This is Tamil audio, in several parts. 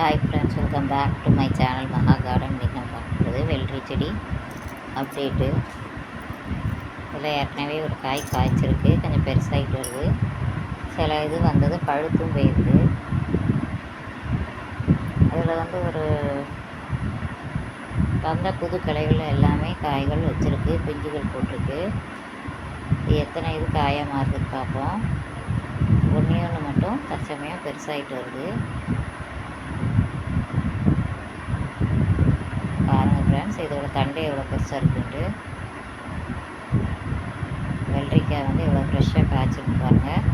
Hi friends, welcome back to my channel Maha Garden. இன்றைக்கி நம்ம பார்க்குறது வெள்ளரி செடி அப்டேட்டு. இதில் ஏற்கனவே ஒரு காய் காய்ச்சிருக்கு, கொஞ்சம் பெருசாகிட்டு வருது. சில இது வந்தது பழுத்தும் போயிருக்கு. அதில் ஒரு வந்த புது கிளைகள் எல்லாமே காய்கள் வச்சுருக்கு, பிஞ்சுகள் போட்டிருக்கு. இது எத்தனை இது காயாக மாறுதுன்னு பார்ப்போம். ஒன்று மட்டும் தற்சமயம் பெருசாகிட்டு வருது. பாருங்கள் ஃப்ரெண்ட்ஸ், இதோட தண்டு எவ்வளோ பெருசாக இருக்குன்ட்டு. வெள்ளரிக்காய் எவ்வளோ ஃப்ரெஷ்ஷாக காய்ச்சிருக்கு பாருங்கள்.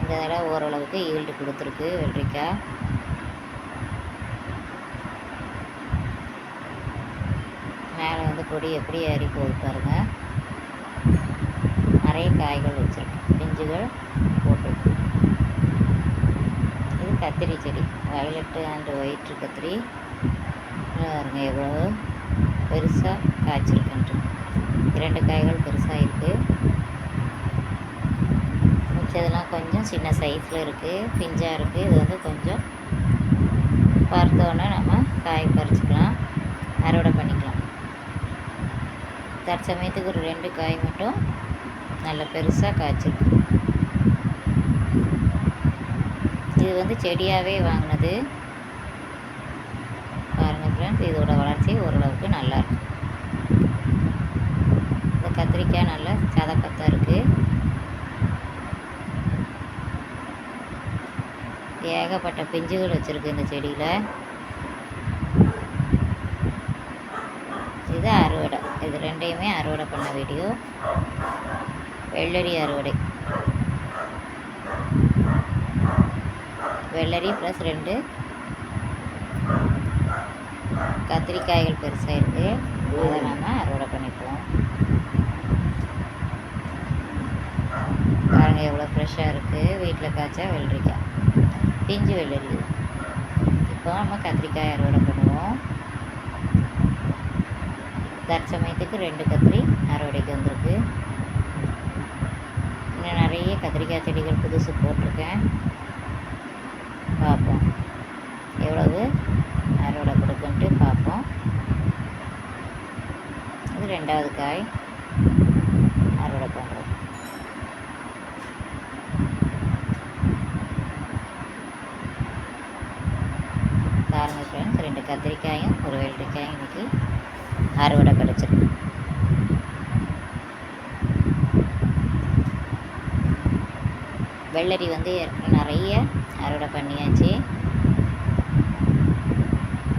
இந்த தடவை ஓரளவுக்கு ஈல்டு கொடுத்துருக்கு வெள்ளரிக்காய். மேலே கொடி எப்படி ஏறி போகுது பாருங்கள். நிறைய காய்கள் வச்சுருக்கு, பிஞ்சுகள் போட்டுருக்கு. இது கத்திரி செடி, வயலட்டு அண்ட் ஒயிட் கத்திரி. பாருங்க எவ்வளோ பெருசாக காய்ச்சிருக்குன்ட்டு. 2 காய்கள் பெருசாக இருக்குது, மிச்சதெல்லாம் கொஞ்சம் சின்ன சைஸில் இருக்குது, பிஞ்சாக இருக்குது. இது கொஞ்சம் பார்த்தோன்னே நம்ம காய் பறிச்சுக்கலாம், அறுவடை பண்ணிக்கலாம். தற்சமயத்துக்கு ஒரு 2 காய் மட்டும் நல்ல பெருசாக காய்ச்சிருக்கு. இது செடியாகவே வாங்கினது. பாருங்கள் ஃப்ரெண்ட்ஸ், இதோட வளர்ச்சி ஓரளவுக்கு நல்லாயிருக்கு. இந்த கத்திரிக்காய் நல்லா சதப்பத்தாக இருக்குது. ஏகப்பட்ட பிஞ்சுகள் வச்சுருக்கு இந்த செடியில். இது அறுவடை, இது 2யுமே அறுவடை பண்ண வீடியோ. வெள்ளரி அறுவடை, வெள்ளரி ப்ளஸ் 2 கத்திரிக்காய்கள் பெருசாக இருக்குது. அதை நம்ம அறுவடை பண்ணிப்போம். பாருங்கள் எவ்வளோ ஃப்ரெஷ்ஷாக இருக்குது. வீட்டில் காய்ச்சா வெள்ளரிக்காய், பிஞ்சு வெள்ளரி. இப்போ நம்ம கத்திரிக்காய் அறுவடை பண்ணுவோம். தற்சமயத்துக்கு 2 கத்திரி அறுவடைக்கு வந்திருக்கு. இன்னும் நிறைய கத்திரிக்காய் செடிகள் புதுசு போட்டிருக்கேன். பார்ப்போம் எவ்வளவு அறுவடை கொடுக்குன்ட்டு பார்ப்போம். இது 2வது காய் அறுவடை பண்ணுறோம். பாருங்கள் ஃப்ரெண்ட்ஸ், 2 கத்திரிக்காயும் ஒரு வெள்ளரிக்காயும் இன்றைக்கி அறுவடை கிடச்சிருக்கு. வெள்ளரி ஏற்கனவே நிறைய அறுவடை பண்ணியாச்சு.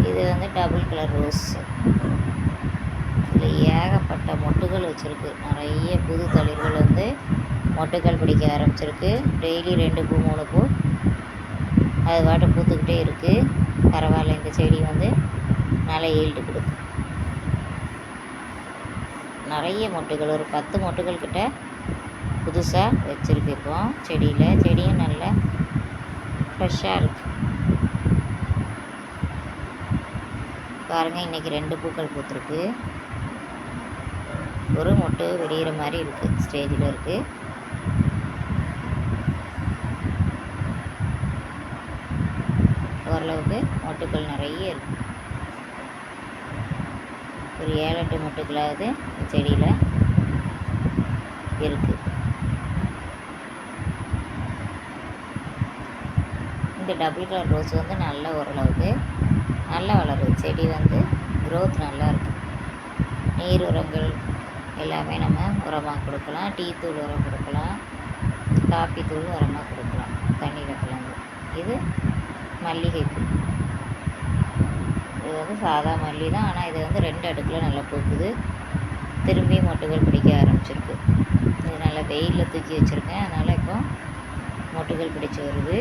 இது டபுள் கலர் ரோஸ். இதில் ஏகப்பட்ட மொட்டுகள் வச்சுருக்கு. நிறைய புது தளிர்கள் மொட்டுகள் பிடிக்க ஆரம்பிச்சிருக்கு. டெய்லி 2 பூ 3 பூ அது பாட்டு பூத்துக்கிட்டே இருக்குது. பரவாயில்ல, இந்த செடி நல்ல ஈல்டு கொடுக்கும். நிறைய மொட்டுகள், ஒரு 10 மொட்டுகள் கிட்ட புதுசாக வச்சுருக்கு இப்போ செடியில். செடியும் நல்லா ஃப்ரெஷ்ஷாக இருக்குது. பாருங்கள், இன்றைக்கி 2 பூக்கள் பூத்துருக்கு. ஒரு மொட்டு வெடிகிற மாதிரி இருக்குது, ஸ்டேஜில் இருக்குது. ஓரளவுக்கு மொட்டுக்கள் நிறைய இருக்குது. ஒரு 7-8 மொட்டுக்களாவது செடியில் இருக்குது. இந்த டபுள் கலர் ரோஸ் நல்ல ஓரளவுக்கு நல்லா வளருது. செடி க்ரோத் நல்லா இருக்குது. நீர் உரங்கள் எல்லாமே நம்ம உரமாக கொடுக்கலாம். டீ தூள் உரம் கொடுக்கலாம், காப்பி தூள் உரமாக கொடுக்கலாம் தண்ணியில் கலந்து. இது மல்லிகைப்பூ. இது சாதா மல்லி தான், ஆனால் இது 2 அடுக்கில் நல்லா பூக்குது. திரும்பி மொட்டுகள் பிடிக்க ஆரம்பிச்சிருக்கு. இது நல்லா வெயிலில் தூக்கி வச்சுருக்கேன், அதனால் இப்போ மொட்டுகள் பிடிச்சி வருது.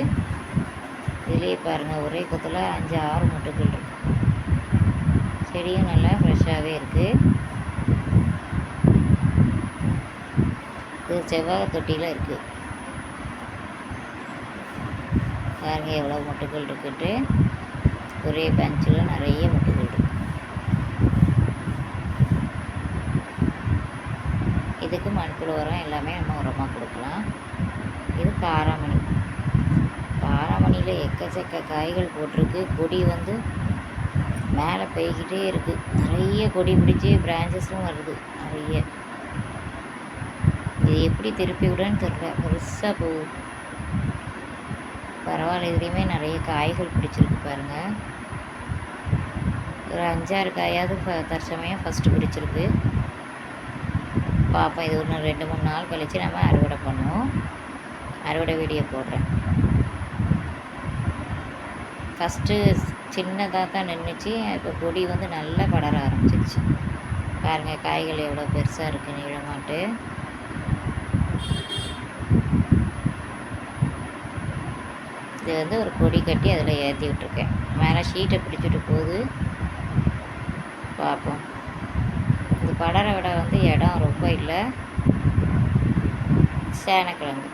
இதுலேயே பாருங்கள், ஒரே கொத்தில் 5-6 மொட்டுகள் இருக்குது. செடியும் நல்லா ஃப்ரெஷ்ஷாகவே இருக்குது. இது செவ்வாழை தொட்டியில் இருக்குது. பாருங்கள் எவ்வளோ மொட்டுகள் இருக்குன்ட்டு. ஒரே பஞ்சில் நிறைய மொட்டுகள் இருக்குது. இதுக்கு மண்புழு உரம் எல்லாமே நம்ம உரமாக கொடுக்கலாம். இது காராமணி. காராமணி தண்ணியில் எக்கச்சக்க காய்கள் போட்டிருக்கு. கொடி வந்து மேலே போய்கிட்டே இருக்குது. நிறைய கொடி பிடிச்சி பிரான்ச்சஸும் வருது நிறைய. இது எப்படி திருப்பி விடன்னு தெரில, பெருசாக போகுது. பரவாயில்ல, இதுலேயுமே நிறைய காய்கள் பிடிச்சிருக்கு பாருங்கள். ஒரு 5-6 காயாவது தற்சமயம் ஃபஸ்ட்டு பிடிச்சிருக்கு. பார்ப்போம், இது ஒன்று 2-3 நாள் கழித்து நம்ம அறுவடை பண்ணுவோம். அறுவடை வீடியோ போடுறேன். ஃபஸ்ட்டு சின்னதாக தான் நின்றுச்சு, இப்போ கொடி வந்து நல்லா படர ஆரம்பிச்சிருச்சு. பாருங்கள் காய்கள் எவ்வளோ பெருசாக இருக்குது நீளமாட்டு. இது வந்து ஒரு கொடி கட்டி அதில் ஏற்றி விட்ருக்கேன். மேலே ஷீட்டை பிடிச்சிட்டு போகுது. பார்ப்போம். இது படர விட வந்து இடம் ரொம்ப இல்லை. சேனக்கிழங்கு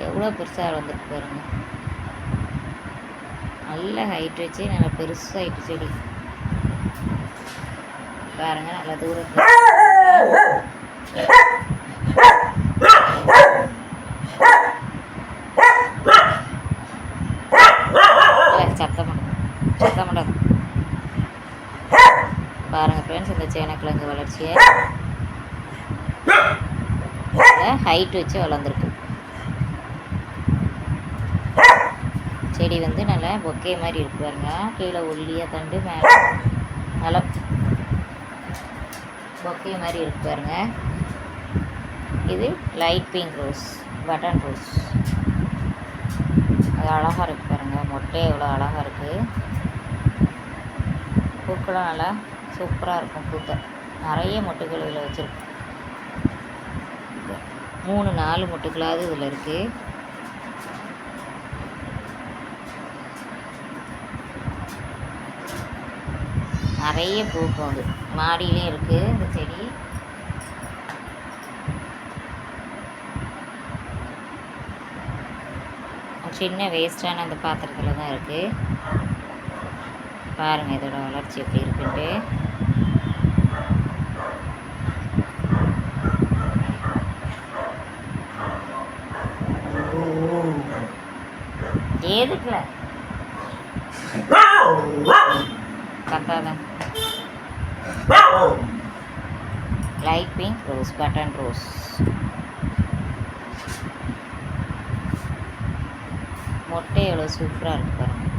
எவ்வளோ பெருசாக வந்துருக்கு பாருங்கள். நல்ல ஹைட் வச்சு நல்லா பெருசாகிட்டு செடி பாருங்கள். நல்லா தூரத்தில் சத்தம் பண்ணாது பாருங்கள் ஃப்ரெண்ட்ஸ். இந்த சேனக்கிழங்கு வளர்ச்சியை ஹைட் வச்சு வளர்ந்துருக்கு. செடி வந்து நல்லா பொக்கே மாதிரி இருக்கு பாருங்க. கீழே ஒல்லியாக தண்டு, மேலே நல்லா பொக்கே மாதிரி இருக்கு பாருங்க. இது light pink rose, button rose. அது அழகாக இருக்குது பாருங்கள். மொட்டை எவ்வளோ அழகாக இருக்குது. பூக்கெல்லாம் நல்லா சூப்பராக இருக்கும். பூத்த நிறைய மொட்டுகள் இதில் வச்சுருக்கு. 3-4 மொட்டுக்களாவது இதில் இருக்குது. நிறைய பூக்கும். அது மாடியிலே இருக்குது இந்த செடி. சின்ன வேஸ்டான அந்த பாத்திரத்தில் தான் இருக்குது. பாருங்கள் இதோட வளர்ச்சி எப்படி இருக்குன்ட்டு. எதுக்குல கத்தாதான். Light pink rose, button rose. மொட்டை எவ்வளோ சூப்பராக இருக்குது பாருங்கள்.